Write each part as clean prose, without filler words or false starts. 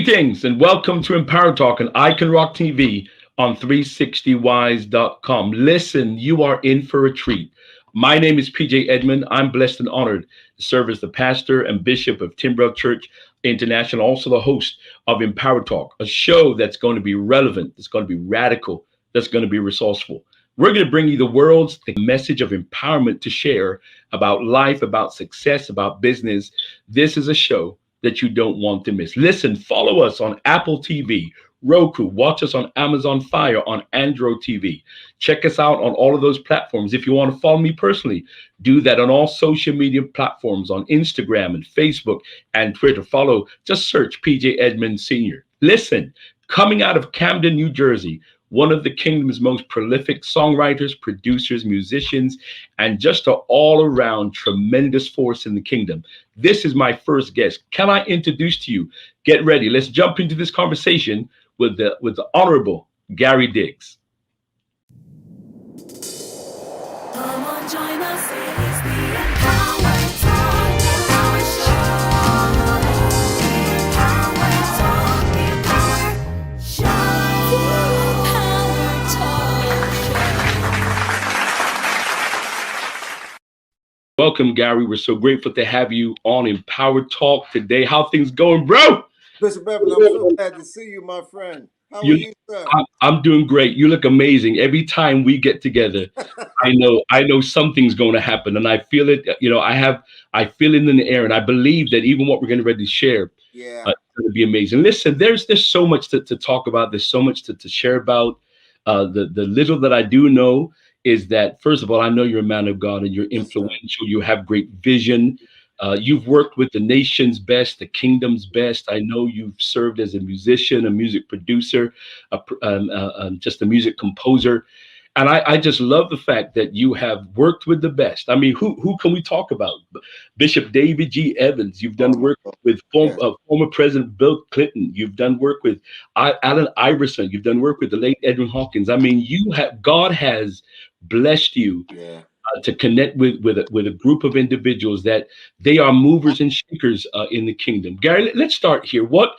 Greetings and welcome to Empower Talk and Icon Rock TV on 360wise.com. Listen, you are in for a treat. My name is PJ Edmund. I'm blessed and honored to serve as the pastor and bishop of Timbrook Church International, also the host of Empower Talk, a show that's going to be relevant, that's going to be radical, that's going to be resourceful. We're going to bring you the world's message of empowerment to share about life, about success, about business. This is a show that you don't want to miss. Listen, follow us on Apple TV, Roku, watch us on Amazon Fire, on Android TV. Check us out on all of those platforms. If you want to follow me personally, do that on all social media platforms on Instagram and Facebook and Twitter. Follow, just search PJ Edmund Sr. Listen, coming out of Camden, New Jersey, one of the kingdom's most prolific songwriters, producers, musicians, and just an all-around tremendous force in the kingdom. This is my first guest. Can I introduce to you? Get ready. Let's jump into this conversation with the Honorable Gary Diggs. Come on, join us. It is the Empower Talk, Empower Show. Empower Talk, Empower Show. Empower Talk. Welcome, Gary. We're so grateful to have you on Empower Talk today. How things going, bro? Bishop Edmund, I'm so glad to see you, my friend. How are you, sir? I'm doing great. You look amazing. Every time we get together, I know something's going to happen, and I feel it. I feel it in the air, and I believe that even what we're getting ready to share, Yeah. it's going to be amazing. Listen, there's so much to talk about. There's so much to share about. The little that I do know is that, first of all, I know you're a man of God and you're Yes, sir. influential. You have great vision. You've worked with the nation's best, the kingdom's best. I know you've served as a musician, a music producer, just a music composer. And I just love the fact that you have worked with the best. I mean, who can we talk about? Bishop David G. Evans. You've done work with Yes. former President Bill Clinton. You've done work with Allen Iverson. You've done work with the late Edmund Hawkins. I mean, God has blessed you Yeah. to connect with a group of individuals that they are movers and shakers in the kingdom. Gary, let's start here. What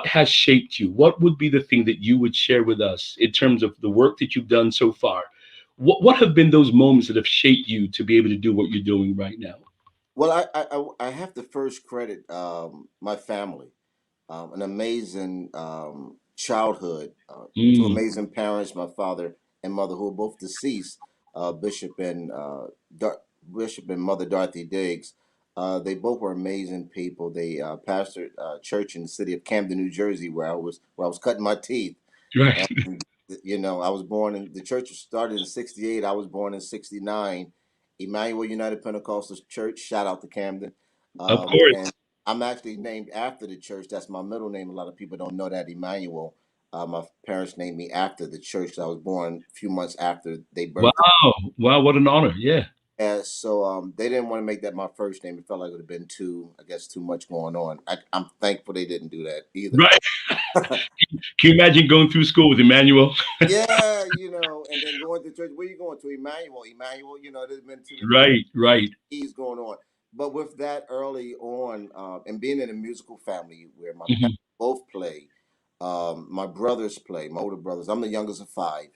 has shaped you? What would be the thing that you would share with us in terms of the work that you've done so far? What have been those moments that have shaped you to be able to do what you're doing right now? Well, I have to first credit my family, an amazing childhood, two Mm, amazing parents, my father and mother, who are both deceased, Bishop and Bishop and Mother Dorothy Diggs. They both were amazing people. They pastored church in the city of Camden, New Jersey, where I was cutting my teeth. right. And I was born in the church started in '68. I was born in '69. Emmanuel United Pentecostal Church. Shout out to Camden. Of And course. I'm actually named after the church. That's my middle name. A lot of people don't know that, Emmanuel. My parents named me after the church. I was born a few months after they birthed it. Wow. Wow. What an honor. Yeah. And so they didn't want to make that my first name. It felt like it would have been too much going on. I'm thankful they didn't do that either. Right. Can you imagine going through school with Emmanuel? Yeah, and then going to church. Where you going to, Emmanuel? Emmanuel, there's been too many Right. Right. E's going on. But with that early on, and being in a musical family where my Mhm. parents both play, my brothers play, my older brothers. I'm the youngest of five.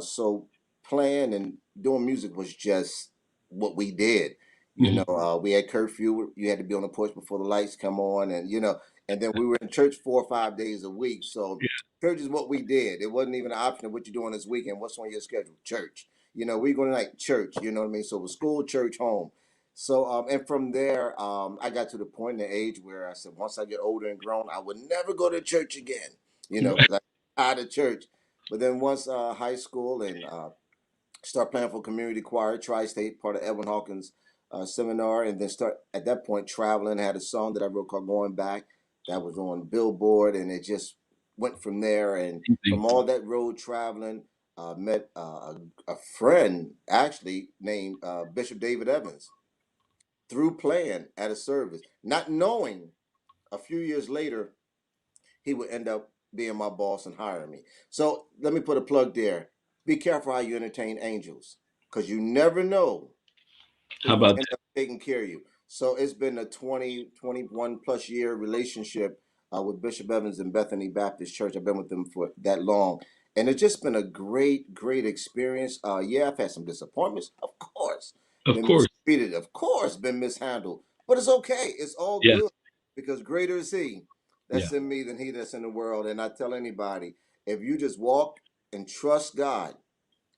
So playing and doing music was just what we did. Mhm. We had curfew. You had to be on the porch before the lights come on, and then we were in church 4 or 5 days a week. So church is what we did. It wasn't even an option of what you're doing this weekend. What's on your schedule? Church. We going to like church. You know what I mean? So it was school, church, home. So and from there, I got to the point in the age where I said, once I get older and grown, I would never go to church again. Right. Because I tired of church. But then once high school and start playing for community choir, tri-state, part of Edwin Hawkins seminar, and then start at that point traveling. Had a song that I wrote called "Going Back" that was on Billboard, and it just went from there. And from all that road traveling, met a friend actually named Bishop David Evans through playing at a service, not knowing a few years later he would end up being my boss and hiring me. So let me put a plug there. Be careful how you entertain angels, because you never know How who will about end up taking care of you. So it's been a 20, 21 plus year relationship with Bishop Evans and Bethany Baptist Church. I've been with them for that long, and it's just been a great experience. Yeah, I've had some disappointments, of course, Of been course. mistreated, of course, been mishandled, but it's okay. It's all Yes. good because greater is He Yeah. that's in me than he that's in the world. And I tell anybody, if you just walk and trust God,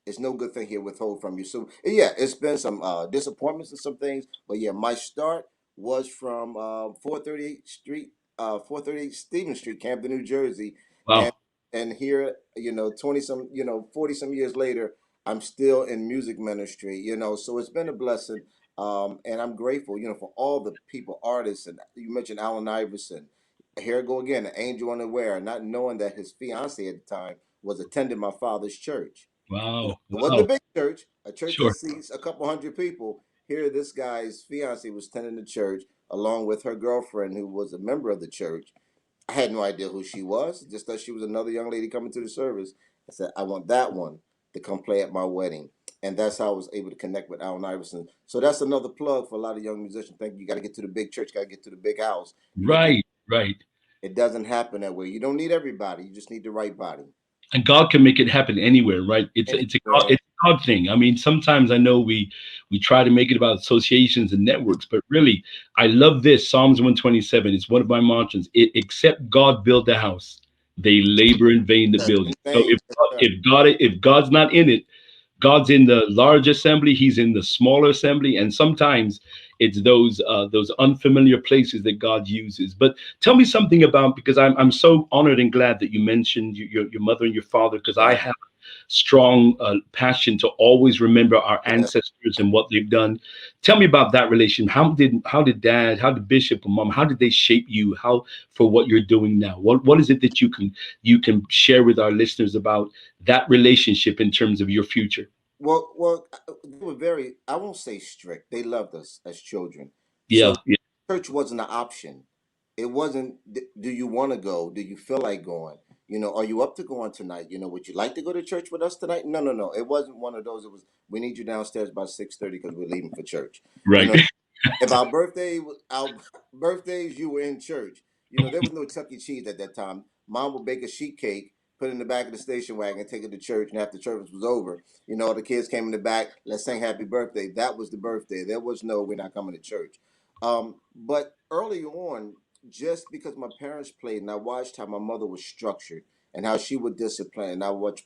it's no good thing he'll withhold from you. So yeah, it's been some disappointments and some things, but yeah, my start was from 438 Street, 438 Stevens Street, Camden, New Jersey, and Wow. here, 20 some, 40 some years later, I'm still in music ministry. So it's been a blessing, and I'm grateful, for all the people, artists, and you mentioned Allen Iverson. Here I go again, an angel unaware, not knowing that his fiance at the time was attending my father's church. Wow. It wasn't a Wow. big church, a church that Sure. seats a couple hundred people. Here, this guy's fiance was attending the church along with her girlfriend, who was a member of the church. I had no idea who she was, just thought she was another young lady coming to the service. I said, I want that one to come play at my wedding. And that's how I was able to connect with Allen Iverson. So that's another plug for a lot of young musicians. Think you got to get to the big church, got to get to the big house to get Right. Right. it doesn't happen that way. You don't need everybody. You just need the right body. And God can make it happen anywhere, right? Anywhere. It's a God thing. I mean, sometimes I know we try to make it about associations and networks, but really, I love this Psalms 127. It's one of my mantras. Except God build the house, they labor in vain to That's build it. So insane. Yes, sir. if God's not in it, God's in the large assembly, he's in the smaller assembly, and sometimes it's those unfamiliar places that God uses. But tell me something about, because I'm so honored and glad that you mentioned your mother and your father, because I Right. have strong passion to always remember our Yeah. ancestors and what they've done. Tell me about that relation. How did dad, how did Bishop and mom, how did they shape you? How for what you're doing now? What is it that you can share with our listeners about that relationship in terms of your future? They were very, I won't say strict. They loved us as children. Yeah, So yeah, church wasn't an option. It wasn't, do you want to go? Do you feel like going? Are you up to going tonight? Would you like to go to church with us tonight? No, no, no. It wasn't one of those. It was, we need you downstairs by 6:30 because we're leaving for church. You right. know, if our birthdays, you were in church. There was no Chuck E. Cheese at that time. Mom would bake a sheet cake, put it in the back of the station wagon, take it to church, and after church was over, the kids came in the back. Let's sing happy birthday. That was the birthday. There was no, we're not coming to church. But early on, just because my parents played, and I watched how my mother was structured and how she would discipline, and I watch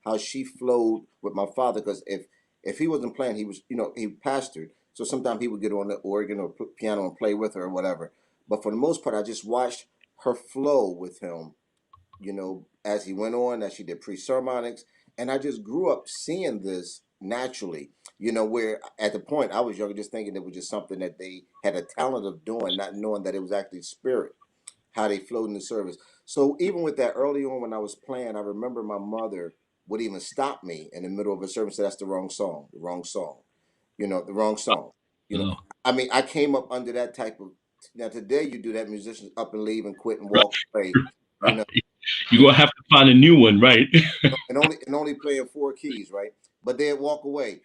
how she flowed with my father. Because if he wasn't playing, he was, he pastored. So sometimes he would get on the organ or piano and play with her or whatever. But for the most part, I just watched her flow with him, as he went on, as she did pre-sermonics. And I just grew up seeing this naturally, where at the point I was younger, just thinking it was just something that they had a talent of doing, not knowing that it was actually spirit, how they flowed in the service. So even with that early on when I was playing, I remember my mother would even stop me in the middle of a service and say, that's the wrong song, the wrong song, the wrong song. You know, Oh, I mean, I came up under that type of. Now today, you do that, musicians up and leave and quit and walk away. You know, right. You're you gonna have to find a new one, right? and only playing four keys, right? But they'd walk away.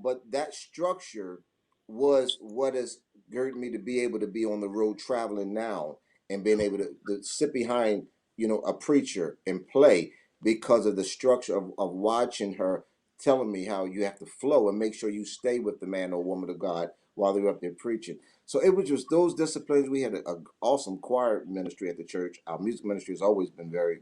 But that structure was what has girded me to be able to be on the road traveling now and being able to sit behind, a preacher and play because of the structure of watching her telling me how you have to flow and make sure you stay with the man or woman of God while they're up there preaching. So it was just those disciplines. We had a awesome choir ministry at the church. Our music ministry has always been very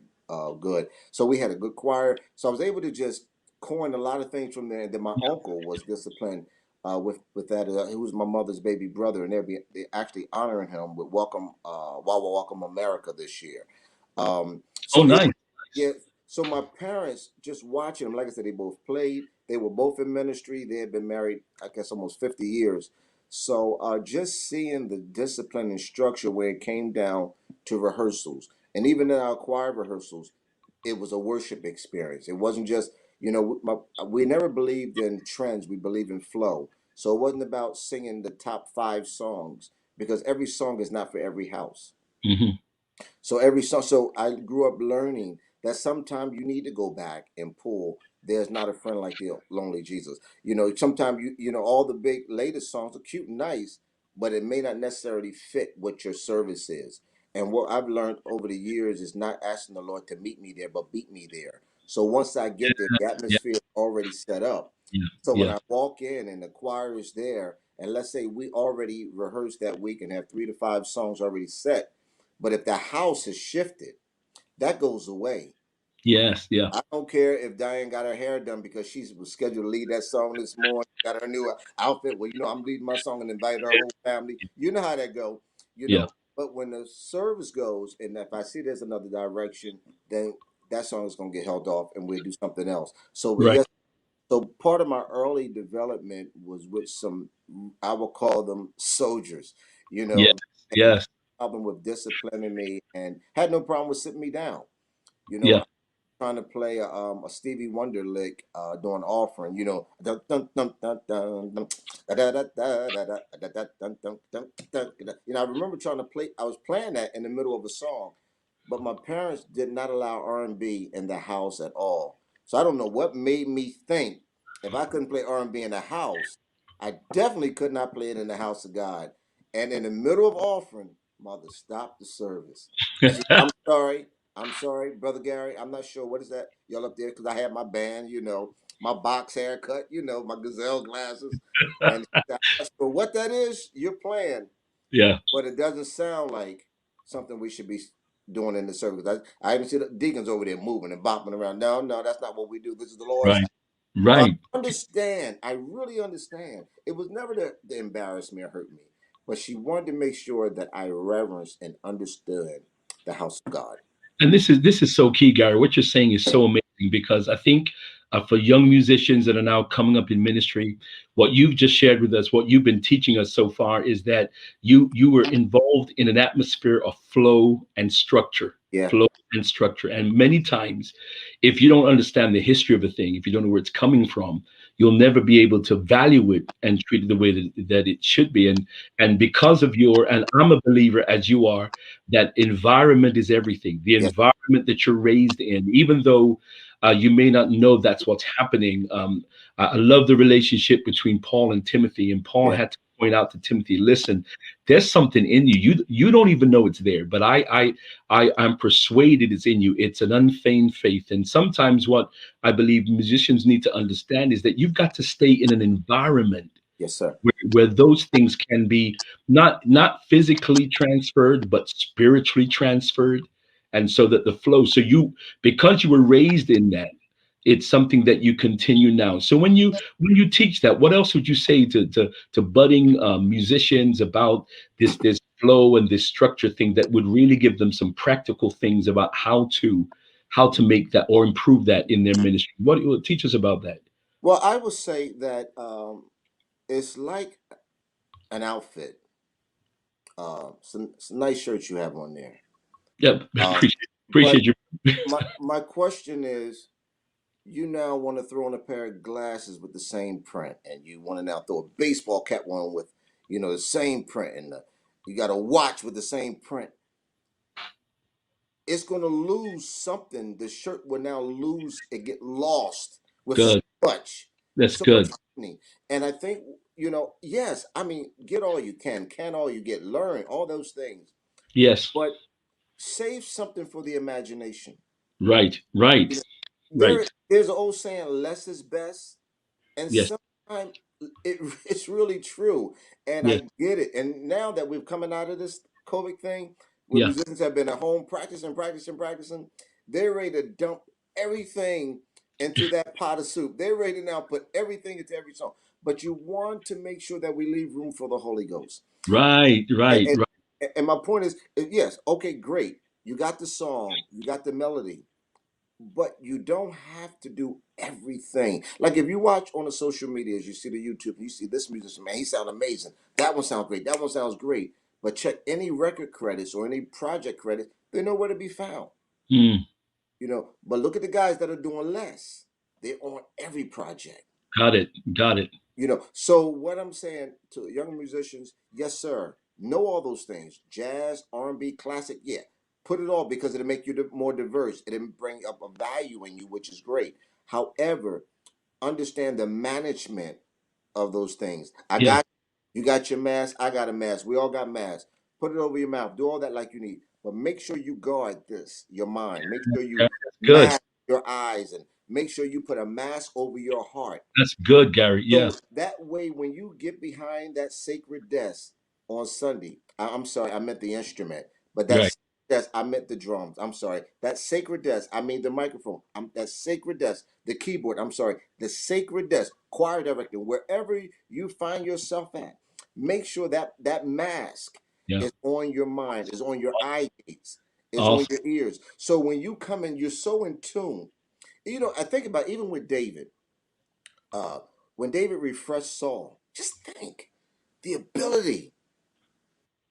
good. So we had a good choir. So I was able to just coin a lot of things from there. And then my uncle was disciplined with that. He was my mother's baby brother, and they actually honoring him with Wawa Welcome America this year. Oh, So it nice. was, yeah. So my parents just watching them. Like I said, they both played. They were both in ministry. They had been married, I guess, almost 50 years. So just seeing the discipline and structure where it came down to rehearsals, and even in our choir rehearsals, it was a worship experience. It wasn't just, we never believed in trends. We believed in flow. So it wasn't about singing the top five songs because every song is not for every house. Hmm. So every song, so I grew up learning that sometimes you need to go back and pull. There's not a friend like the lonely Jesus. Sometimes all the big latest songs are cute and nice, but it may not necessarily fit what your service is. And what I've learned over the years is not asking the Lord to meet me there, but beat me there. So once I get there, the Yeah, atmosphere is already set up. yeah, So when yeah, I walk in and the choir is there, and let's say we already rehearsed that week and have 3 to 5 songs already set, but if the house has shifted, that goes away. yes, yeah, I don't care if Diane got her hair done because she was scheduled to lead that song this morning, got her new outfit. Well, I'm leading my song and invite her whole family. You know how that go, you yeah, know. But when the service goes, and if I see there's another direction, then that song is gonna get held off, and we'll do something else. So, but right, yes, so part of my early development was with some, I will call them soldiers, you yes, know, and yes, problem with disciplining me, and had no problem with sitting me down. You know, yeah, trying to play a Stevie Wonder lick during offering, dun, dun, dun, dun, dun, dun, da, da, da, da, da, da, da, da, dun, dun, dun, dun, dun. I remember trying to play. I was playing that in the middle of a song, but my parents did not allow R&B in the house at all. So I don't know what made me think if I couldn't play R&B in the house, I definitely could not play it in the house of God. And in the middle of offering, mother stopped the service. And she said, I'm sorry, Brother Gary. I'm not sure what is that y'all up there because I had my band, my box haircut, my gazelle glasses. And she said, I'm not sure what that is you're playing, yeah, but it doesn't sound like something we should be doing in the service. I even see the deacons over there moving and bopping around. No, no, that's not what we do. This is the Lord's right, house. So right. I understand. I really understand. It was never to embarrass me or hurt me, but she wanted to make sure that I reverenced and understood the house of God. And this is so key, Gary. What you're saying is so amazing because I think for young musicians that are now coming up in ministry, what you've just shared with us, what you've been teaching us so far, is that you were involved in an atmosphere of Yeah. flow and structure. And many times, if you don't understand the history of a thing, if you don't know where it's coming from, you'll never be able to value it and treat it the way that it should be. And because of and I'm a believer as you are that environment is everything. The Yes. environment that you're raised in, even though you may not know that's what's happening. I love the relationship between Paul and Timothy, and Paul Yeah. had to point out to Timothy, listen, there's something in you. You don't even know it's there, but I'm persuaded it's in you. It's an unfeigned faith. And sometimes what I believe musicians need to understand is that you've got to stay in an environment Yes, sir. where those things can be not physically transferred but spiritually transferred, and so that the flow, so you, because you were raised in that, it's something that you continue now. So when you teach that, what else would you say to budding musicians about this flow and this structure thing that would really give them some practical things about how to make that or improve that in their ministry? What teach us about that? Well, I would say that it's like an outfit. Some nice shirts you have on there. Yeah. Um, but Appreciate you. my question is, you now want to throw on a pair of glasses with the same print, and you want to now throw a baseball cap one with, the same print, and you got a watch with the same print. It's going to lose something. The shirt will now lose and get lost with so Good. much, That's so much good. happening. And I think, yes, I mean, get all you can all you get, learn all those things, Yes. but save something for the imagination. Right. Right. You know, Right. there's an old saying, less is best. And Yes. sometimes it's really true. And Yes. I get it. And now that we're coming out of this COVID thing, where Yeah. musicians have been at home practicing, they're ready to dump everything into that pot of soup. They're ready to now put everything into every song. But you want to make sure that we leave room for the Holy Ghost. Right. And, Right. and, Right. and my point is, yes, okay, great. You got the song, you got the melody, but you don't have to do everything. Like if you watch on the social medias, you see the YouTube, you see this musician, man, he sounds amazing. That one sounds great. That one sounds great. But check any record credits or any project credits, they're nowhere to be found. Mm, But look at the guys that are doing less. They're on every project. got it. Got it. So what I'm saying to young musicians, yes, sir, know all those things, jazz, R&B, classic, yeah, put it all because it'll make you more diverse. It'll bring up a value in you, which is great. However, understand the management of those things. Yeah. You got your mask, I got a mask, we all got masks. Put it over your mouth, do all that like you need. but make sure you guard this, your mind. Make sure Yeah, you that's good. mask your eyes and make sure you put a mask over your heart. That's good, Gary. Yeah. So that way, when you get behind that sacred desk on Sunday, I'm sorry, I meant the instrument, but Right. that's desk, I meant the drums. I'm sorry. That sacred desk, I mean the microphone. That sacred desk, the keyboard. I'm sorry, the sacred desk, choir director, wherever you find yourself at, make sure that that mask Yeah. is on your mind, is on your eye gates, is on Awesome. your ears. So when you come in, you're so in tune. You know, I think about even with David uh, when David refreshed Saul, just think the ability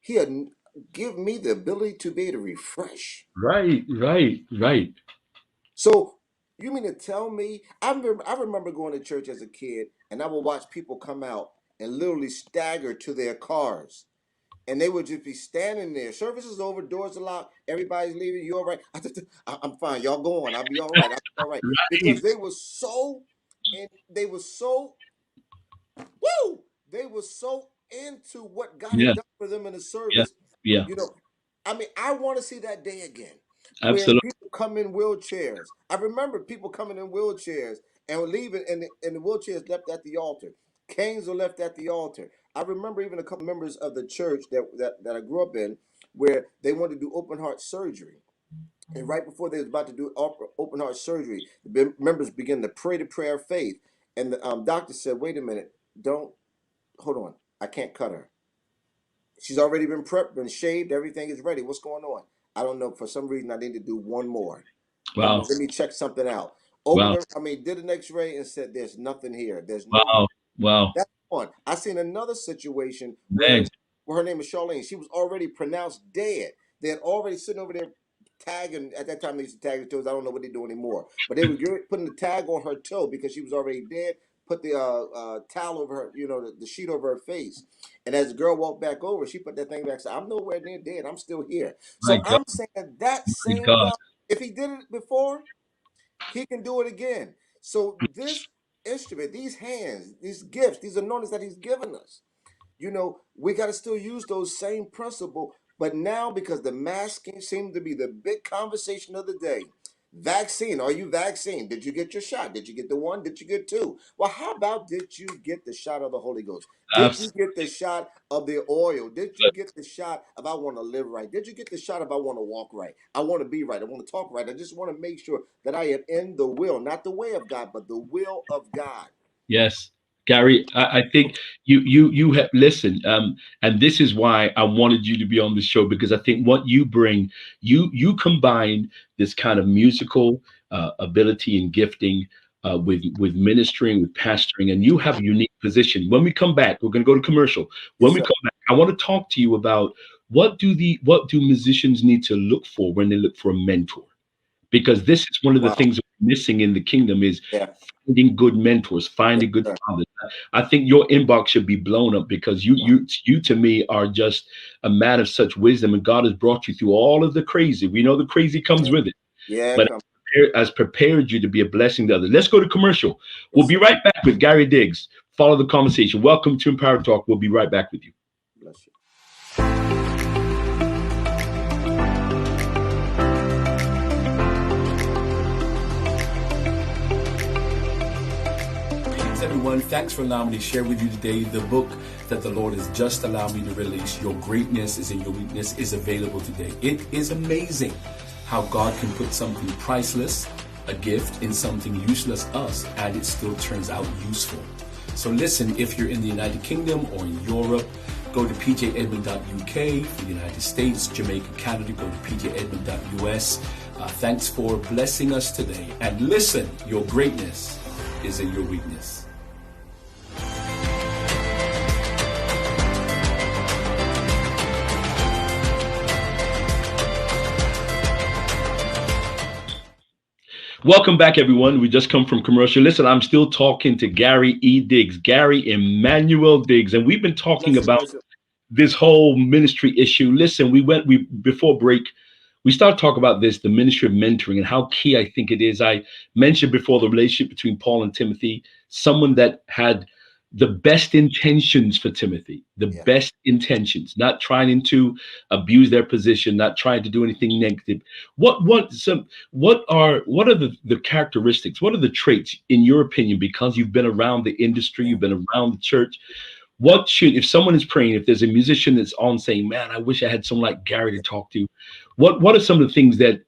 he had give me the ability to be able to refresh. Right. Right. Right. So you mean to tell me? I remember going to church as a kid, and I would watch people come out and literally stagger to their cars. And they would just be standing there. Service is over, doors are locked, everybody's leaving. You all right? I'm fine. Y'all go on. I'll be all right. I'll be all right. Right. Because they were so, and they were so Woo! They were so into what God had Yeah. done for them in the Yeah. service. Yeah. You know, I mean, I want to see that day again where Absolutely. people come in wheelchairs. I remember people coming in wheelchairs and were leaving, and the wheelchairs left at the altar. Canes were left at the altar. I remember even a couple members of the church that I grew up in where they wanted to do open heart surgery. And right before they was about to do open heart surgery, the members began to pray the prayer of faith. And the doctor said, wait a minute, don't hold on. I can't cut her. She's already been prepped, been shaved, everything is ready. What's going on? I don't know. For some reason, I need to do one more. One more. Wow. Let me check something out. Wow. Did an X-ray and said there's nothing here. There's no. Wow. Wow. That's one. I seen another situation Man. where her name is Charlene. She was already pronounced dead. They had already sitting over there tagging. At that time, they used to tag the toes. I don't know what they do anymore. But they were putting the tag on her toe because she was already dead. Put the towel over her, the sheet over her face. And as the girl walked back over, she put that thing back. Said, "I'm nowhere near dead. I'm still here." My So God. I'm saying that My same God. God, if He did it before, He can do it again. So this instrument, these hands, these gifts, these anointings that He's given us, we got to still use those same principle. But now, because the masking seemed to be the big conversation of the day, vaccine, are you vaccinated? Did you get your shot? Did you get the one? Did you get two? Well, how about did you get the shot of the Holy Ghost? Did you Absolutely. get the shot of the oil? Did you get the shot of I want to live right? Did you get the shot of I want to walk right? I want to be right. I want to talk right. I just want to make sure that I am in the will, not the way of God, but the will of God. Yes, Gary, I think you have listened, and this is why I wanted you to be on the show because I think what you bring, you combine this kind of musical ability and gifting with ministering, with pastoring, and you have a unique position. When we come back, we're going to go to commercial. When Yes, we sir. come back, I want to talk to you about what do musicians need to look for when they look for a mentor because this is one of the Wow. things missing in the kingdom is Yeah. finding good mentors, Yes, finding good sir. fathers. I think your inbox should be blown up because you to me are just a man of such wisdom, and God has brought you through all of the crazy. We know the crazy comes Yeah. with it, Yeah. but Come. has prepared you to be a blessing to others. Let's go to commercial. We'll Yes, be sir. right back with Gary Diggs. Follow the conversation. Welcome to Empower Talk. We'll be right back with you. Bless you. Greetings, everyone. Thanks for allowing me to share with you today. The book that the Lord has just allowed me to release, Your Greatness is in Your Weakness, is available today. It is amazing how God can put something priceless, a gift, in something useless us, and it still turns out useful. So listen, if you're in the United Kingdom or in Europe, go to pjedmund.uk. For the United States, Jamaica, Canada, go to pjedmund.us. Thanks for blessing us today. And listen, your greatness is in your weakness. Welcome back, everyone. We just come from commercial. Listen, I'm still talking to Gary E. Diggs, Gary Emmanuel Diggs, and we've been talking Bless you. about Bless you. this whole ministry issue. Listen, we before break, we started talking about this, the ministry of mentoring and how key I think it is. I mentioned before the relationship between Paul and Timothy, someone that had the best intentions for Timothy, the Yeah. best intentions, not trying to abuse their position, not trying to do anything negative. What are the characteristics? What are the traits, in your opinion, because you've been around the industry, Yeah. you've been around the church? What should, if someone is praying, if there's a musician that's on saying, "Man, I wish I had someone like Gary to talk to," what are some of the things that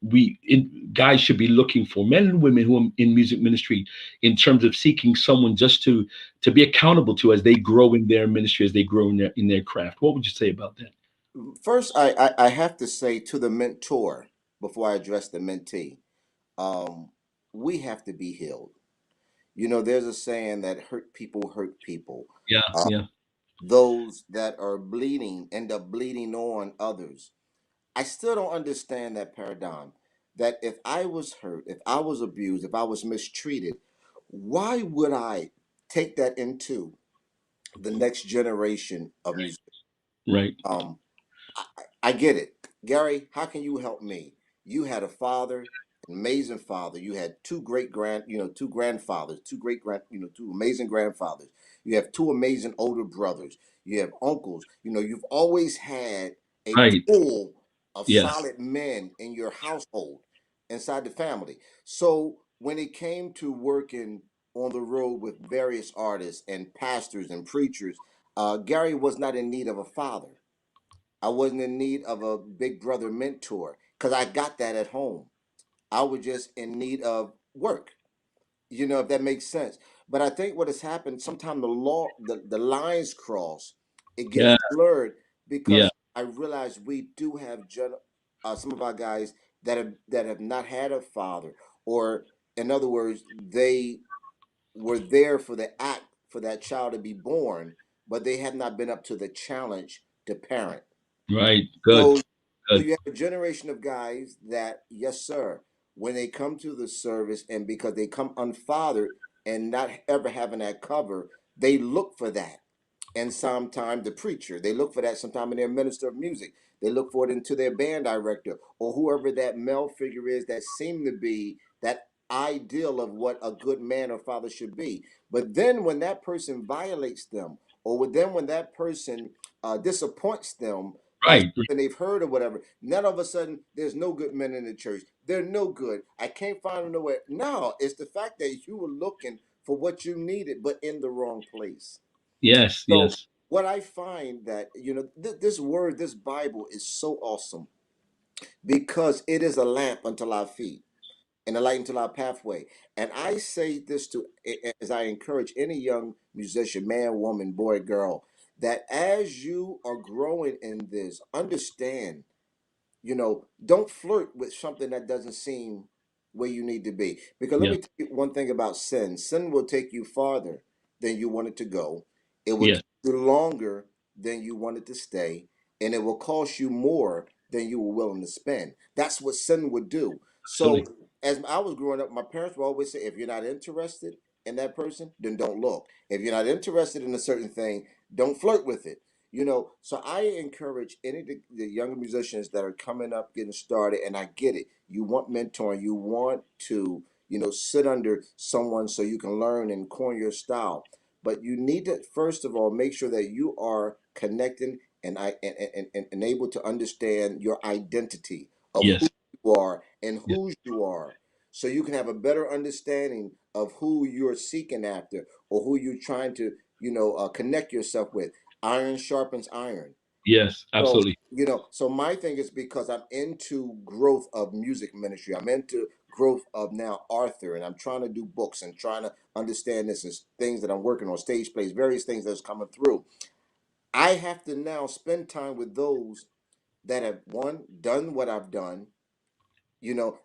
guys should be looking for, men and women who are in music ministry, in terms of seeking someone just to be accountable to as they grow in their ministry, as they grow in their craft? What would you say about that? First, I have to say to the mentor before I address the mentee, um, we have to be healed. You know, there's a saying that hurt people. Yeah, Uh, yeah, those that are bleeding end up bleeding on others. I still don't understand that paradigm. That if I was hurt, if I was abused, if I was mistreated, why would I take that into the next generation of music? right, Um, I get it. Gary, how can you help me? You had a father, an amazing father. You had two grandfathers, two amazing grandfathers. You have two amazing older brothers. You have uncles. You know, you've always had a right. pool of Yes, solid men in your household, inside the family. So when it came to working on the road with various artists and pastors and preachers, Gary was not in need of a father. I wasn't in need of a big brother mentor because I got that at home. I was just in need of work, if that makes sense. But I think what has happened, sometimes the lines cross, it gets yeah, blurred yeah, because I realize we do have some of our guys that have not had a father, or in other words, they were there for the act for that child to be born, but they have not been up to the challenge to parent. right. Good, So, so good, you have a generation of guys that, yes, sir, when they come to the service and because they come unfathered and not ever having that cover, they look for that. And sometimes the preacher, they look for that sometime in their minister of music. They look for it into their band director or whoever that male figure is that seem to be that ideal of what a good man or father should be. But then when that person violates them, or then when that person disappoints them by right. something they've heard or whatever, then all of a sudden there's no good men in the church. They're no good. I can't find them nowhere. No, it's the fact that you were looking for what you needed, but in the wrong place. Yes, So yes, what I find that this word, this Bible is so awesome because it is a lamp unto our feet and a light unto our pathway. And I say this as I encourage any young musician, man, woman, boy, girl, that as you are growing in this, understand, don't flirt with something that doesn't seem where you need to be. Because let yeah, me tell you one thing about sin. Sin will take you farther than you want it to go. It will yes, keep you longer than you want it to stay, and it will cost you more than you were willing to spend. That's what sin would do. So absolutely. as I was growing up, my parents would always say, if you're not interested in that person, then don't look. If you're not interested in a certain thing, don't flirt with it. So I encourage any of the younger musicians that are coming up, getting started, and I get it. You want mentoring, you want to, sit under someone so you can learn and coin your style. But you need to first of all make sure that you are connecting and able to understand your identity of who Yes, you are and yes, whose you are. So you can have a better understanding of who you're seeking after or who you're trying to, connect yourself with. Iron sharpens iron. yes, So, absolutely. so my thing is because I'm into growth of music ministry. I'm into growth of now Arthur, and I'm trying to do books and trying to understand this as things that I'm working on, stage plays, various things that's coming through. I have to now spend time with those that have one done what I've done,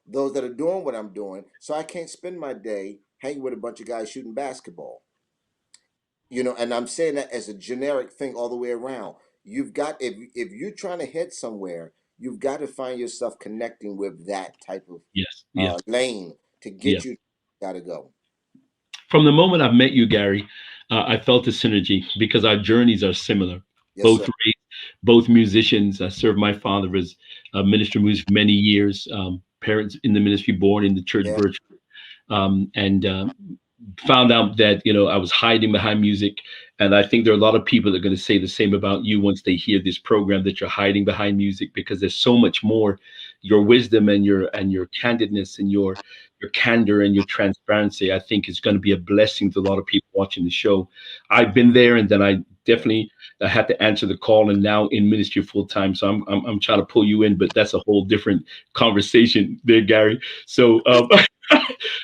those that are doing what I'm doing. So I can't spend my day hanging with a bunch of guys shooting basketball. And I'm saying that as a generic thing all the way around. You've got if you're trying to head somewhere, you've got to find yourself connecting with that type of Yes, yes, lane to yeah. get you. Got to go. From the moment I've met you, Gary, I felt a synergy because our journeys are similar. Yes, Both sir. raised, both musicians. I served my father as a minister of music for many years. Parents in the ministry, born in the church Yeah. virtually, and found out that I was hiding behind music, and I think there are a lot of people that are going to say the same about you once they hear this program, that you're hiding behind music, because there's so much more. Your wisdom and your candidness and your candor and your transparency, I think, is going to be a blessing to a lot of people watching the show. I've been there, and then I definitely had to answer the call, and now in ministry full time. So I'm trying to pull you in, but that's a whole different conversation there, Gary. So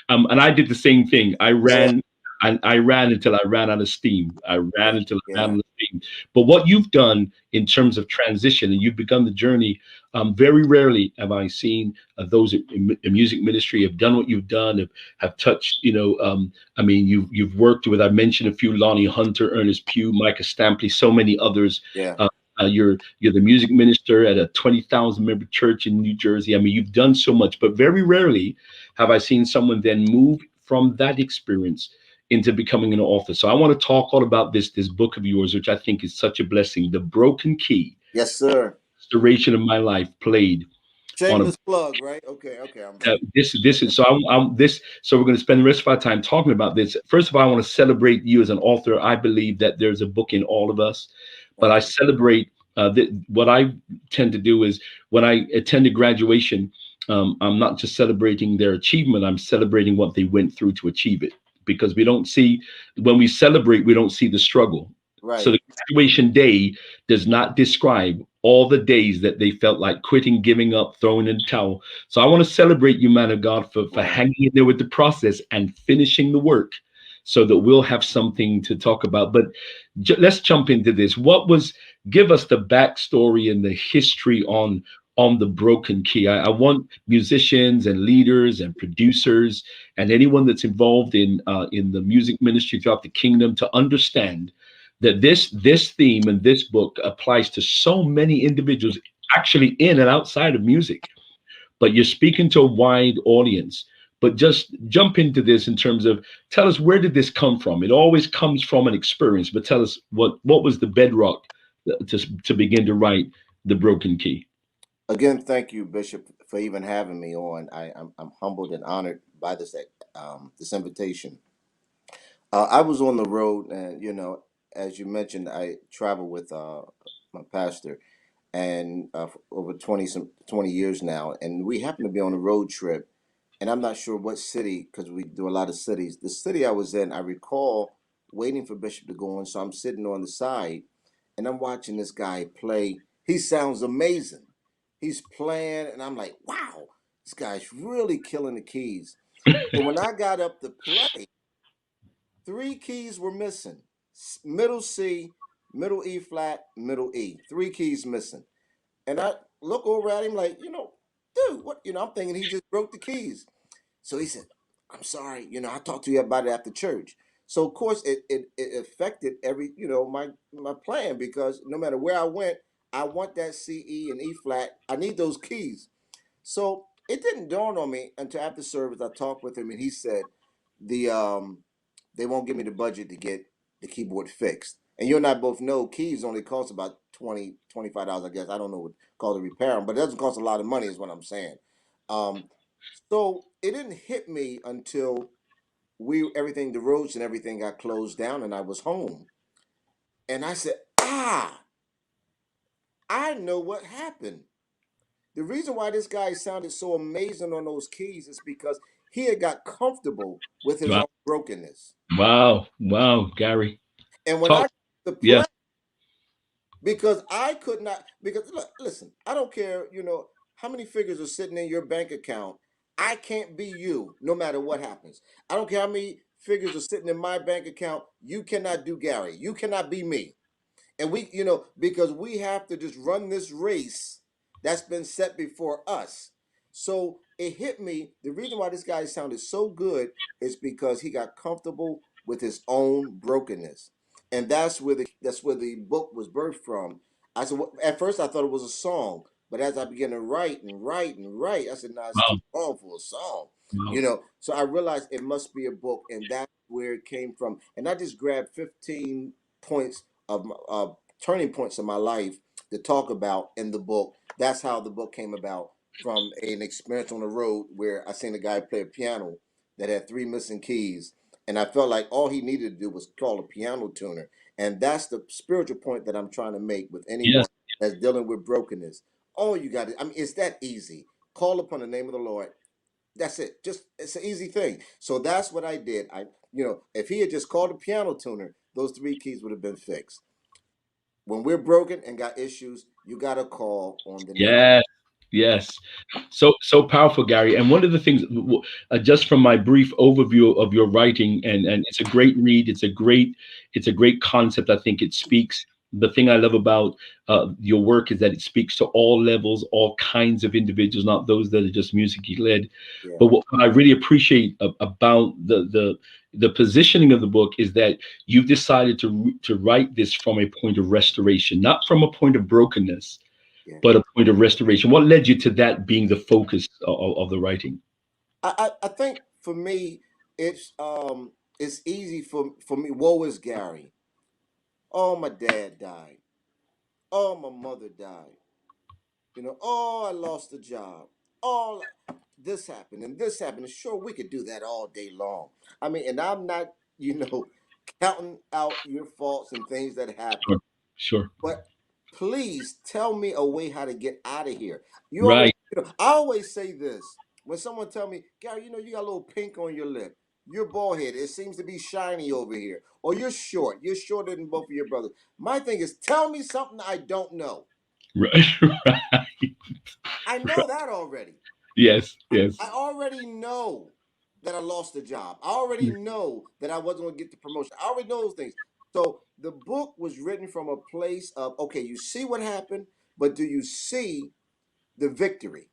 and I did the same thing. I Yeah, ran, and I ran until I ran out of steam. I ran yeah, until I ran yeah, out of steam. But what you've done in terms of transition, and you've begun the journey. Very rarely have I seen those in music ministry have done what you've done, have touched. I mean, you've worked with. I mentioned a few: Lonnie Hunter, Ernest Pugh, Micah Stampley, so many others. yeah. You're the music minister at a 20,000 member church in New Jersey. I mean, you've done so much, but very rarely have I seen someone then move from that experience into becoming an author. So I want to talk all about this book of yours, which I think is such a blessing. The Broken Key, Yes, sir. Restoration of My Life, played on a Shameless plug, right? Okay, okay. this is so I'm this so we're going to spend the rest of our time talking about this. First of all, I want to celebrate you as an author. I believe that there's a book in all of us, but Thank I you. celebrate what I tend to do is when I attend a graduation, I'm not just celebrating their achievement, I'm celebrating what they went through to achieve it, because we don't see, when we celebrate, we don't see the struggle. So Right. the graduation day does not describe all the days that they felt like quitting, giving up, throwing in the towel. So I want to celebrate you, man of God, for Wow. hanging in there with the process and finishing the work, so that we'll have something to talk about. But let's jump into this. Give us the backstory and the history on the Broken Key. I want musicians and leaders and producers and anyone that's involved in the music ministry throughout the kingdom to understand that this theme and this book applies to so many individuals, actually in and outside of music. But you're speaking to a wide audience. But just jump into this in terms of, tell us, where did this come from? It always comes from an experience, but tell us what was the bedrock to begin to write the Broken Key. Again, thank you, Bishop, for even having me on. I'm humbled and honored by this invitation. I was on the road, and as you mentioned, I travel with my pastor, and for over 20 years now, and we happen to be on a road trip, and I'm not sure what city, because we do a lot of cities. The city I was in, I recall waiting for Bishop to go on, so I'm sitting on the side, and I'm watching this guy play. He sounds amazing. He's playing, and I'm like, wow, this guy's really killing the keys. So when I got up to play, three keys were missing: middle C, middle E flat, middle E. Three keys missing. And I look over at him like, dude, what? I'm thinking he just broke the keys. So he said, I'm sorry, I talked to you about it after church. So of course it affected every, my plan, because no matter where I went, I want that C, E, and E flat. I need those keys. So it didn't dawn on me until after service. I talked with him, and he said the they won't give me the budget to get the keyboard fixed. And you and I both know keys only cost about $25, I guess. I don't know what called to repair them, but it doesn't cost a lot of money, is what I'm saying. Um, so it didn't hit me until the roads and everything got closed down, and I was home. And I said, I know what happened. The reason why this guy sounded so amazing on those keys is because he had got comfortable with his Wow, own brokenness. wow, Gary, And when talk. I the Yeah, play, because I could not, because look, listen, I don't care, how many figures are sitting in your bank account. I can't be you no matter what happens. I don't care how many figures are sitting in my bank account. You cannot do Gary. You cannot be me. And because we have to just run this race that's been set before us. So it hit me. The reason why this guy sounded so good is because he got comfortable with his own brokenness. And that's where the book was birthed from. I said, at first I thought it was a song, but as I began to write and write and write, I said, no, it's too wow, long for a song. wow, So I realized it must be a book, and that's where it came from. And I just grabbed 15 points of turning points in my life to talk about in the book. That's how the book came about, from an experience on the road where I seen a guy play a piano that had three missing keys. And I felt like all he needed to do was call a piano tuner. And that's the spiritual point that I'm trying to make with Yes. anyone that's dealing with brokenness. All you got to, I mean, it's that easy. Call upon the name of the Lord. That's it. Just it's an easy thing. So that's what I did. If he had just called a piano tuner, those three keys would have been fixed. When we're broken and got issues, you got to call on the name. Yes. Yes. So powerful, Gary. And one of the things, just from my brief overview of your writing, and it's a great read. It's a great concept. I think it speaks. The thing I love about your work is that it speaks to all levels, all kinds of individuals, not those that are just musically led. Yeah, But what I really appreciate about the positioning of the book is that you've decided to write this from a point of restoration, not from a point of brokenness, yeah. but a point of restoration. What led you to that being the focus of the writing? I think for me, it's easy for me. Woe is Gary. Oh, my dad died. Oh, my mother died. Oh, I lost a job. Oh, this happened and this happened. And sure, we could do that all day long. I mean, and I'm not, counting out your faults and things that happen. Sure, sure. But please tell me a way how to get out of here. Right, I always say this when someone tell me, Gary, you got a little pink on your lip. You're bald headed. It seems to be shiny over here. Or you're short. You're shorter than both of your brothers. My thing is, tell me something I don't know. right, right. I know that already. Yes, I, yes, I already know that I lost a job. I already know that I wasn't going to get the promotion. I already know those things. So the book was written from a place of, okay, you see what happened, but do you see the victory?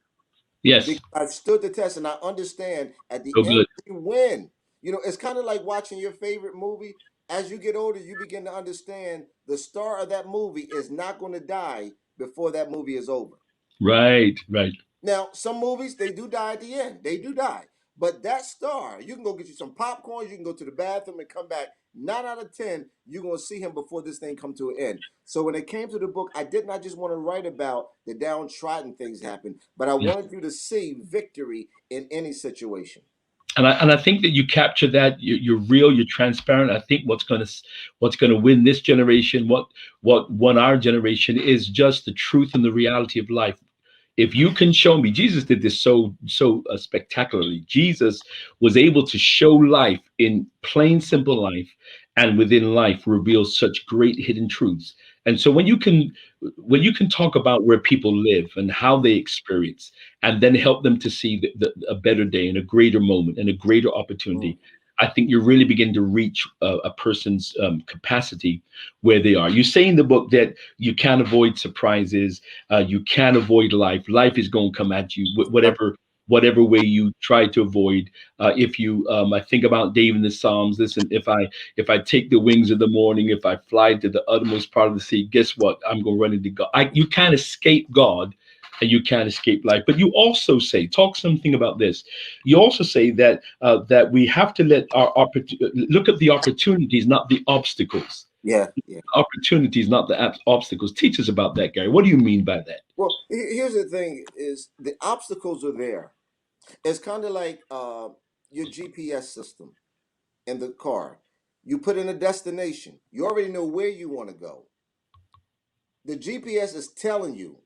yes. Because I've stood the test and I understand at the So end good. we win. It's kind of like watching your favorite movie. As you get older, you begin to understand the star of that movie is not going to die before that movie is over. Right, right. Now, some movies they do die at the end. They do die. But that star, you can go get you some popcorn, you can go to the bathroom and come back. 9 out of 10, you're gonna see him before this thing come to an end. So when it came to the book, I did not just want to write about the downtrodden things happen, but I Yes. wanted you to see victory in any situation. And I think that you capture that. You're real. You're transparent. I think what's gonna win this generation, what won our generation, is just the truth and the reality of life. If you can show me, Jesus did this so spectacularly. Jesus was able to show life in plain simple life, and within life reveals such great hidden truths. And so when you can talk about where people live and how they experience, and then help them to see a better day and a greater moment and a greater Mm. opportunity, I think you really begin to reach a person's capacity where they are. You say in the book that you can't avoid surprises, you can't avoid life. Life is going to come at you, Yep. whatever way you try to avoid. If you, I think about David in the Psalms. Listen, if I take the wings of the morning, if I fly to the uttermost part of the sea, guess what? I'm going to run into God. You can't escape God, and you can't escape life. But you also say, talk something about this. You also say that we have to let look at the opportunities, not the obstacles. Yeah, yeah. Opportunities, not the obstacles. Teach us about that, Gary. What do you mean by that? Well, here's the thing: is the obstacles are there. It's kind of like your GPS system in the car. You put in a destination. You already know where you want to go. The GPS is telling you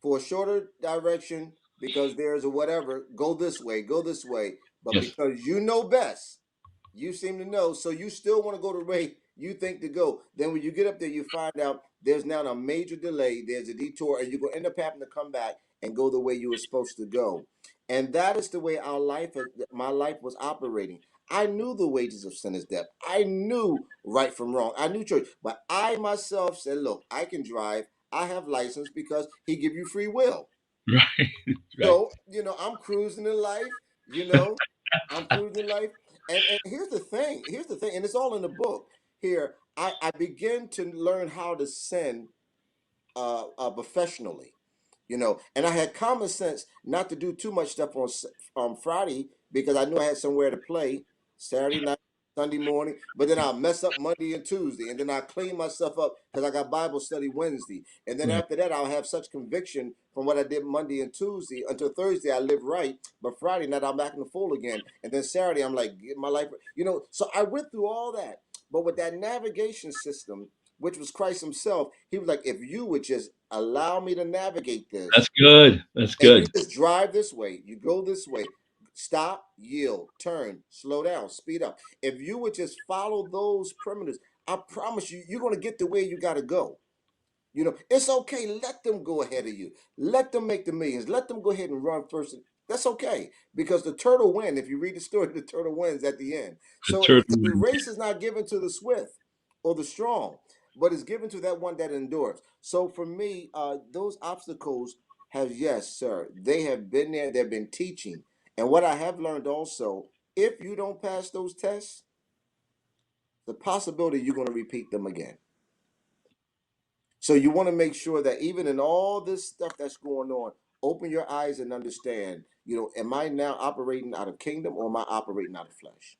for a shorter direction because there's a whatever, go this way. But Yes, because you know best, you seem to know, so you still want to go the way you think to go. Then when you get up there, you find out there's now a major delay, there's a detour, and you're going to end up having to come back and go the way you were supposed to go. And that is the way my life was operating. I knew the wages of sin is death. I knew right from wrong. I knew church. But I myself said, look, I can drive. I have license because he give you free will. right, right. So, I'm cruising in life, you know, I'm cruising in life. And here's the thing, and it's all in the book. Here, I begin to learn how to sin professionally, and I had common sense not to do too much stuff on Friday because I knew I had somewhere to play Saturday night. Sunday morning, but then I'll mess up Monday and Tuesday, and then I clean myself up because I got Bible study Wednesday, and then Right. after that I'll have such conviction from what I did Monday and Tuesday until Thursday I live right, but Friday night I'm back in the fold again, and then Saturday I'm like get my life, So I went through all that, but with that navigation system, which was Christ Himself, He was like, if you would just allow me to navigate That's this, good. That's and you good. just drive this way, you go this way, stop, yield, turn, slow down, speed up. If you would just follow those perimeters, I promise you, you're going to get to where you got to go. It's okay. Let them go ahead of you. Let them make the millions. Let them go ahead and run first. That's okay because the turtle win. If you read the story, the turtle wins at the end. The So turtle the wins. race is not given to the swift or the strong, but it's given to that one that endures. So for me, those obstacles have, yes, sir, they have been there. They've been teaching. And what I have learned also, if you don't pass those tests, the possibility you're going to repeat them again. So you want to make sure that even in all this stuff that's going on, open your eyes and understand, am I now operating out of kingdom or am I operating out of flesh?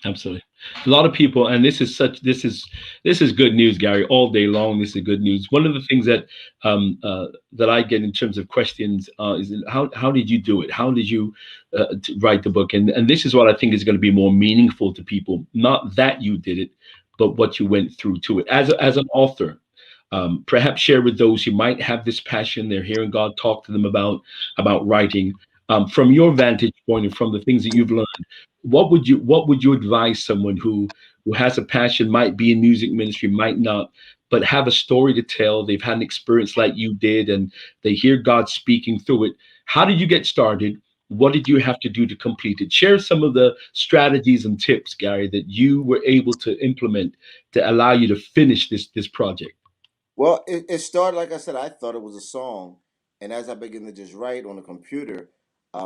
Absolutely. A lot of people, and this is good news, Gary. All day long, this is good news. One of the things that I get in terms of questions is how did you do it? How did you write the book? And this is what I think is going to be more meaningful to people. Not that you did it, but what you went through to it as an author. Perhaps share with those who might have this passion. They're hearing God talk to them about writing. From your vantage point and from the things that you've learned, what would you advise someone who has a passion, might be in music ministry, might not, but have a story to tell? They've had an experience like you did, and they hear God speaking through it. How did you get started? What did you have to do to complete it? Share some of the strategies and tips, Gary, that you were able to implement to allow you to finish this project. Well, it started, like I said, I thought it was a song. And as I began to just write on the computer,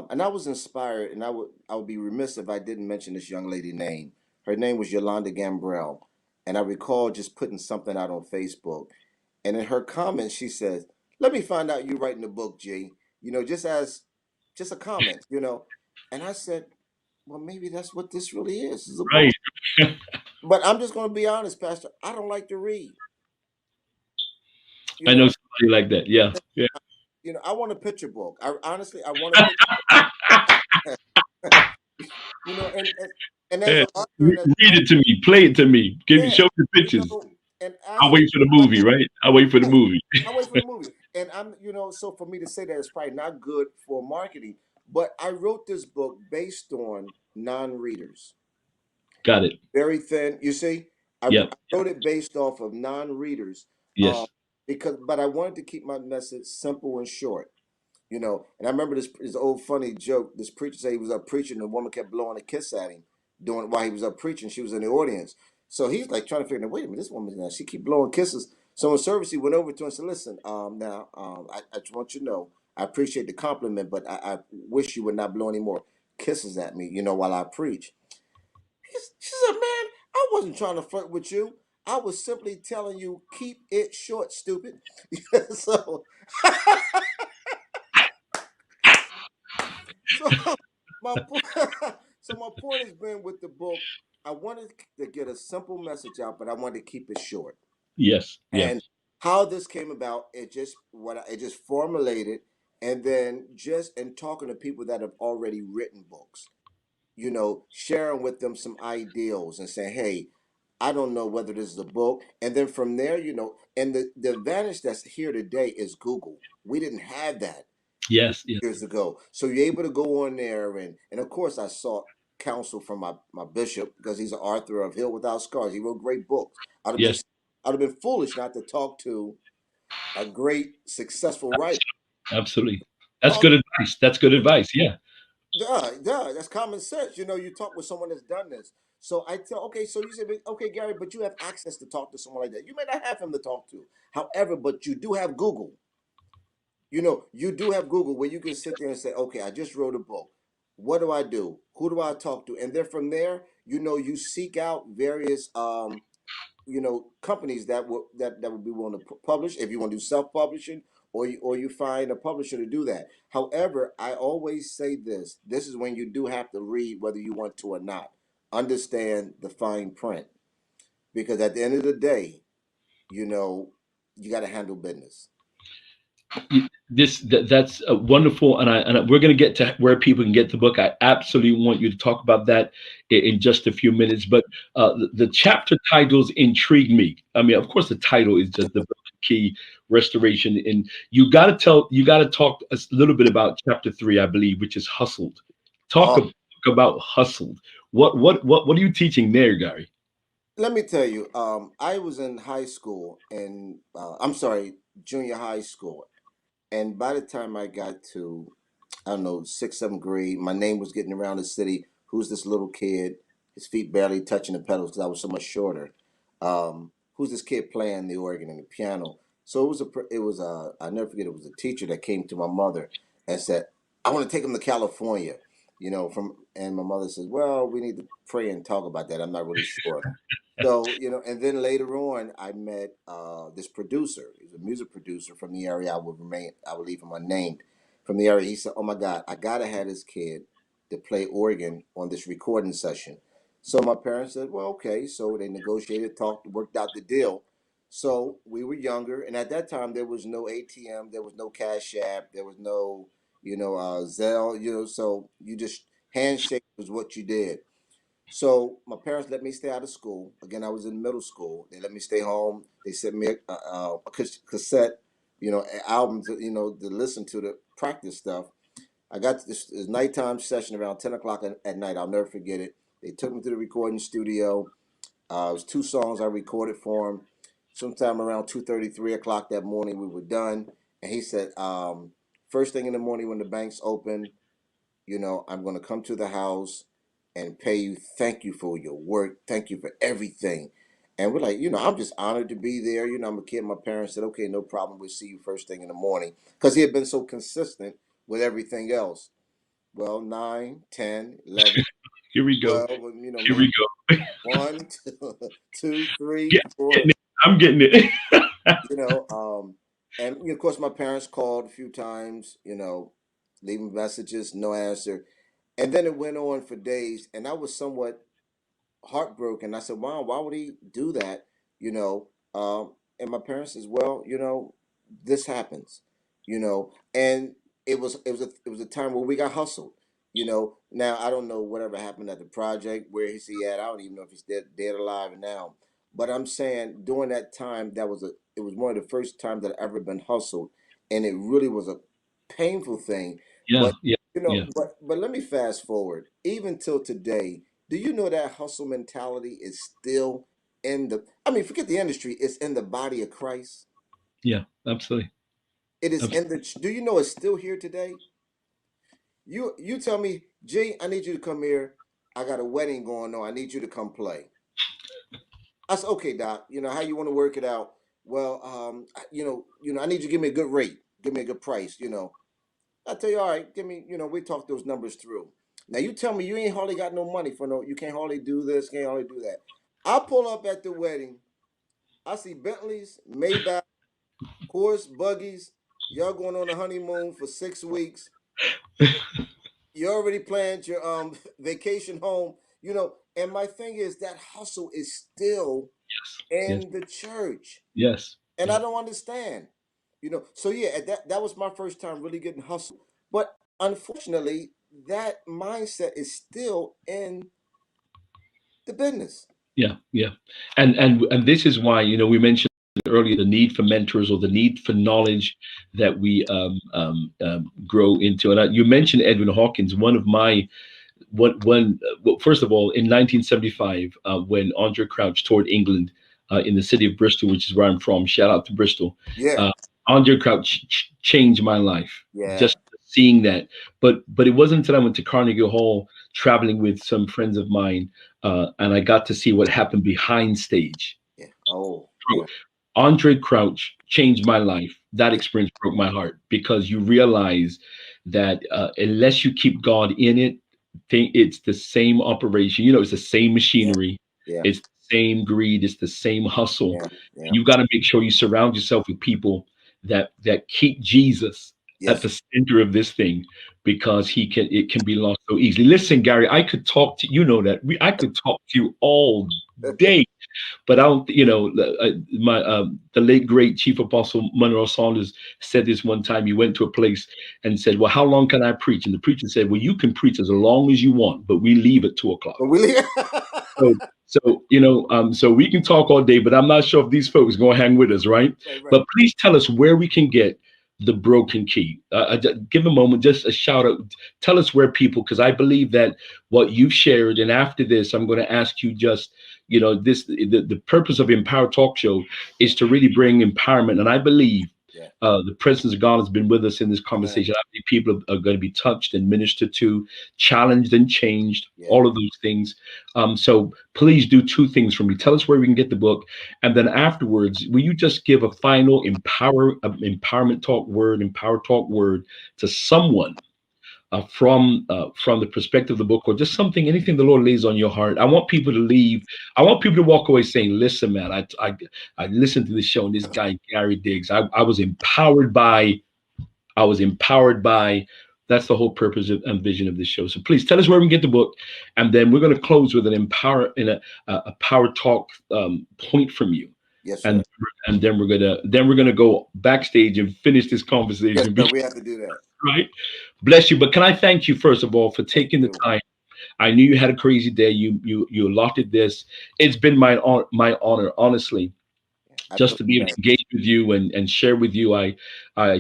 and I was inspired, and I would be remiss if I didn't mention this young lady name. Her name was Yolanda Gambrell. And I recall just putting something out on Facebook. And in her comments, she says, let me find out you writing the book, G. Just a comment. And I said, well, maybe that's what this really is a book. Right. But I'm just going to be honest, Pastor. I don't like to read. You I know know, somebody like that. Yeah. Yeah. I want a picture book. I honestly, I want a picture. And as Yeah. an author and as an Read it to author, me. Play it to me. yeah, Show me the you pictures. know, and I'll actually, wait for the I, movie, right? I'll wait for the yeah, movie. I wait for the movie, and so for me to say that is probably not good for marketing. But I wrote this book based on non-readers, Got it. very thin. You see, Yep. I wrote it based off of non-readers, uh, Yes. but I wanted to keep my message simple and short. And I remember this old funny joke. This preacher said he was up preaching, and the woman kept blowing a kiss at him doing while he was up preaching. She was in the audience, so he's like trying to figure out, wait a minute, this woman now she keep blowing kisses. So in service, he went over to her and said, "Listen, now, I just want you to know, I appreciate the compliment, but I wish you would not blow any more kisses at me, while I preach." She said, "Man, I wasn't trying to flirt with you. I was simply telling you keep it short, stupid." so. So my so my point has been with the book. I wanted to get a simple message out, but I wanted to keep it short. Yes. Yes. And how this came about, it just formulated, and then just in talking to people that have already written books, sharing with them some ideals and saying, hey, I don't know whether this is a book. And then from there, and the advantage that's here today is Google. We didn't have that Yes. Yes. years ago. So you're able to go on there, and of course I sought counsel from my bishop because he's an author of Healed Without Scars. He wrote great books. Yes. I'd have been foolish not to talk to a great successful writer. Absolutely. That's Oh, good advice. That's good advice. Yeah. duh, that's common sense. You talk with someone that's done this. So I tell, okay, so you say, okay, Gary, but you have access to talk to someone like that. You may not have him to talk to. However, but you do have Google. You do have Google where you can sit there and say, okay, I just wrote a book. What do I do? Who do I talk to? And then from there, you seek out various companies that would be willing to publish if you want to do self-publishing, or you find a publisher to do that. However, I always say this is when you do have to read whether you want to or not. understand the fine print, because at the end of the day, you know, you got to handle business. That's wonderful, and we're going to get to where people can get the book. I absolutely want you to talk about that in just a few minutes. But the chapter titles intrigue me. I mean, of course, the title is just the key restoration, and you got to talk a little bit about chapter three, I believe, which is hustled. Talk Uh, about hustled. What are you teaching there, Gary? Let me tell you, I was in high school, and I'm sorry, junior high school, and by the time I got to, I don't know, sixth, seventh grade, my name was getting around the city. Who's this little kid? His feet barely touching the pedals because I was so much shorter. Who's this kid playing the organ and the piano? So I never forget. It was a teacher that came to my mother and said, "I want to take him to California." And my mother says, "Well, we need to pray and talk about that. I'm not really sure." So, and then later on, I met this producer. He's a music producer from the area. I would leave him unnamed. From the area, he said, "Oh my God, I gotta have this kid to play organ on this recording session." So my parents said, "Well, okay." So they negotiated, talked, worked out the deal. So we were younger, and at that time there was no ATM, there was no Cash App, there was no, Zelle. So you just handshake was what you did. So my parents let me stay out of school. Again, I was in middle school. They let me stay home. They sent me a cassette, album to, to listen to the practice stuff. I got this nighttime session around 10 o'clock at night. I'll never forget it. They took me to the recording studio. It was two songs I recorded for him. Sometime around 2:30, 3 o'clock that morning, we were done. And he said, first thing in the morning when the banks open, I'm going to come to the house and pay you. Thank you for your work. Thank you for everything. And we're like, I'm just honored to be there. I'm a kid. My parents said, okay, no problem. We'll see you first thing in the morning. Because he had been so consistent with everything else. Well, 9, 10, 11, Here we go. 12, Here maybe we go. 1, 2, 3, Get, 4. getting it. I'm getting it. you know, um, and of course, my parents called a few times, leaving messages, no answer. And then it went on for days, and I was somewhat heartbroken. I said, "Wow, why would he do that?" You know, and my parents says, "Well, this happens," and it was a time where we got hustled. Now I don't know whatever happened at the project. Where is he at? I don't even know if he's dead or alive now. But I'm saying during that time, it was one of the first times that I ever been hustled, and it really was a painful thing. Yeah, But yeah, yeah, but let me fast forward. Even till today, do you know that hustle mentality is still in the? I mean, forget the industry. It's in the body of Christ. yeah. Absolutely. It is in Absolutely. the. Do you know it's still here today? You tell me, G, I need you to come here. I got a wedding going on. I need you to come play. I said, okay, Doc. How you want to work it out? Well, I need you to give me a good rate. Give me a good price. I tell you, all right, give me. We talk those numbers through. Now you tell me you ain't hardly got no money for no. You can't hardly do this. Can't hardly do that. I pull up at the wedding. I see Bentleys, Maybach, horse buggies. Y'all going on a honeymoon for 6 weeks. You already planned your vacation home. And my thing is that hustle is still Yes, in the church, yes, and I yes, don't understand. So yeah, that was my first time really getting hustled. But unfortunately, that mindset is still in the business. yeah, yeah. And this is why we mentioned earlier the need for mentors or the need for knowledge that we grow into. And you mentioned Edwin Hawkins. One of my well, first of all, in 1975, when Andre Crouch toured England in the city of Bristol, which is where I'm from, shout out to Bristol. Yeah, Uh, Andre Crouch changed my life. yeah, Just seeing that, but it wasn't until I went to Carnegie Hall, traveling with some friends of mine, and I got to see what happened behind stage. yeah. Oh, yeah, Andre Crouch changed my life. That experience broke my heart because you realize that unless you keep God in it, it's the same operation. It's the same yeah, machinery. yeah, It's the same greed. It's the same hustle. yeah, yeah, You got to make sure you surround yourself with people that keep Jesus. at Yes. the center of this thing because it can be lost so easily. Listen, Gary, I could talk to you know that I could talk to you all day, but I don't. The late great Chief Apostle Monroe Saunders said this one time. He went to a place and said, "Well, how long can I preach?" And the preacher said, "Well, you can preach as long as you want, but we leave at 2 o'clock." But we So, so we can talk all day, but I'm not sure if these folks are going to hang with us, right? right, right. But please tell us where we can get the broken key. Give a moment, just a shout out. Tell us where people, because I believe that what you've shared, and after this, I'm going to ask you just, the purpose of Empower Talk Show is to really bring empowerment, and I believe Yeah. the presence of God has been with us in this Amen. conversation. I believe people are going to be touched and ministered to, challenged and changed, Yeah. all of those things. So please do two things for me. Tell us where we can get the book, and then afterwards, will you just give a final empower talk word to someone from the perspective of the book, or just something, anything the Lord lays on your heart. I want people to leave. I want people to walk away saying, "Listen, man, I listened to the show, and this guy Gary Diggs, I was empowered by. I was empowered by." That's the whole purpose and vision of this show. So please tell us where we can get the book, and then we're going to close with a power talk point from you, Yes, sir. and then we're gonna go backstage and finish this Yes, conversation. sir. We have to do that. Right? Bless you. But can I thank you first of all for Thank taking the you. time? I knew you had a crazy day. You allotted this. It's been my honor, honestly, I just feel to be able that. to engage with you and share with you. I'm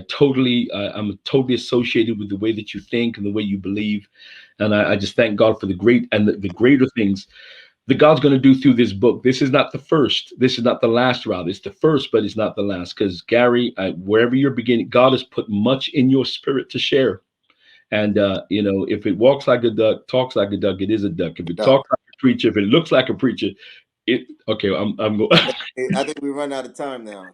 totally associated with the way that you think and the way you believe, and I just thank God for the great and the greater things that God's going to do through this book. This is not the first. This is not the last, rather. It's the first, but it's not the last. Because Gary, wherever you're beginning, God has put much in your spirit to share. And if it walks like a duck, talks like a duck, it is a duck. If it Duck. talks like a preacher, if it looks like a preacher, it okay. I'm going. I think we run out of time now.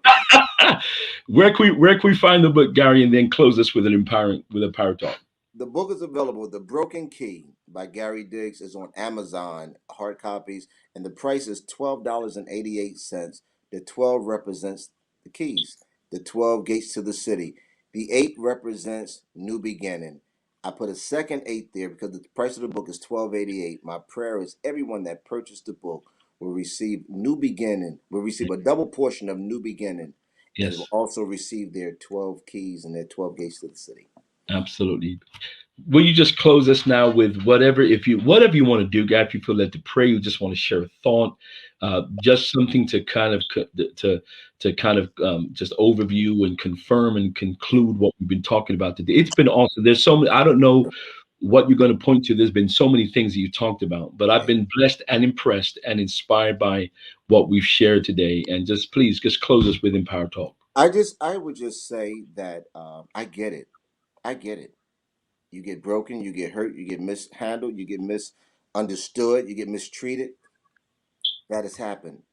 Where can we find the book, Gary, and then close us with a power talk? The book is available. The Broken Key by Gary Diggs is on Amazon, hard copies, and the price is $12.88. The 12 represents the keys, the 12 gates to the city. The 8 represents new beginning. I put a second 8 there because the price of the book is $12.88. My prayer is everyone that purchased the book will receive new beginning, will receive a double portion of new beginning, and will Yes, also receive their 12 keys and their 12 gates to the city. absolutely. Will you just close us now with whatever you want to do, guy? If you feel led to pray, you just want to share a thought, just something to kind of just overview and confirm and conclude what we've been talking about today. It's been awesome. There's so many. I don't know what you're going to point to. There's been so many things that you talked about, but I've been blessed and impressed and inspired by what we've shared today. And just please, just close us with Empower Talk. I would just say that I get it. I get it. You get broken, you get hurt, you get mishandled, you get misunderstood, you get mistreated. That has happened.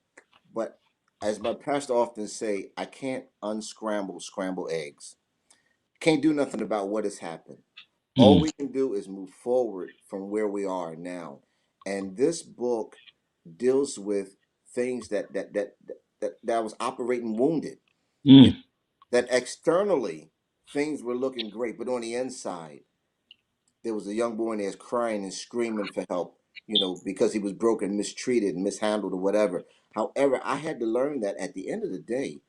But as my pastor often say, I can't unscramble scrambled eggs. Can't do nothing about what has happened. All Mm, we can do is move forward from where we are now. And this book deals with things that was operating wounded. You mm, that externally things were looking great, but on the inside, there was a young boy in there crying and screaming for help, because he was broken, mistreated, mishandled, or whatever. However, I had to learn that at the end of the day,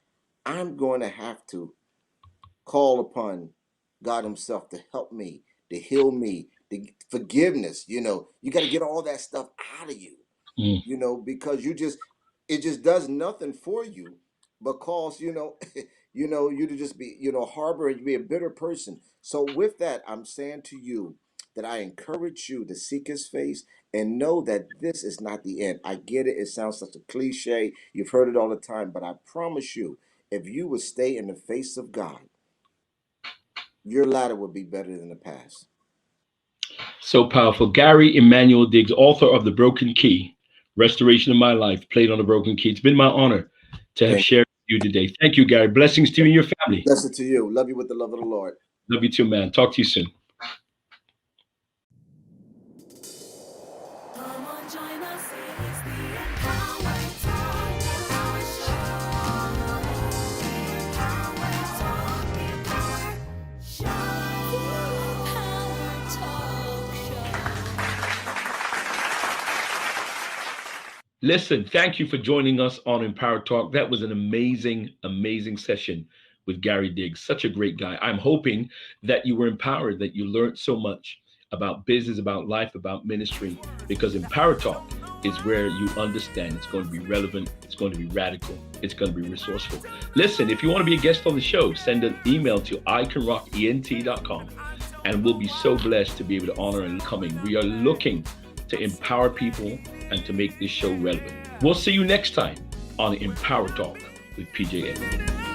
I'm going to have to call upon God Himself to help me, to heal me, to forgiveness. You got to get all that stuff out of you, mm. because it just does nothing for you but cause, you to just be, harbor and be a bitter person. So with that, I'm saying to you that I encourage you to seek His face and know that this is not the end. I get it. It sounds such a cliche. You've heard it all the time, but I promise you, if you would stay in the face of God, your latter would be better than the past. So powerful. Gary Emmanuel Diggs, author of The Broken Key, Restoration of My Life, played on the broken key. It's been my honor to have Thank shared with you today. Thank you, Gary. Blessings to you and your family. Blessed to you. Love you with the love of the Lord. Love you too, man. Talk to you soon. Come on, join us. It is the Empower Talk, Empower Show. Empower Talk, Empower Show. Listen, thank you for joining us on Empower Talk. That was an amazing, amazing session with Gary Diggs. Such a great guy. I'm hoping that you were empowered, that you learned so much about business, about life, about ministry, because Empower Talk is where you understand it's going to be relevant, it's going to be radical, it's going to be resourceful. Listen, if you want to be a guest on the show, send an email to icanrockent.com, and we'll be so blessed to be able to honor and coming. We are looking to empower people and to make this show relevant. We'll see you next time on Empower Talk with PJ Edmund.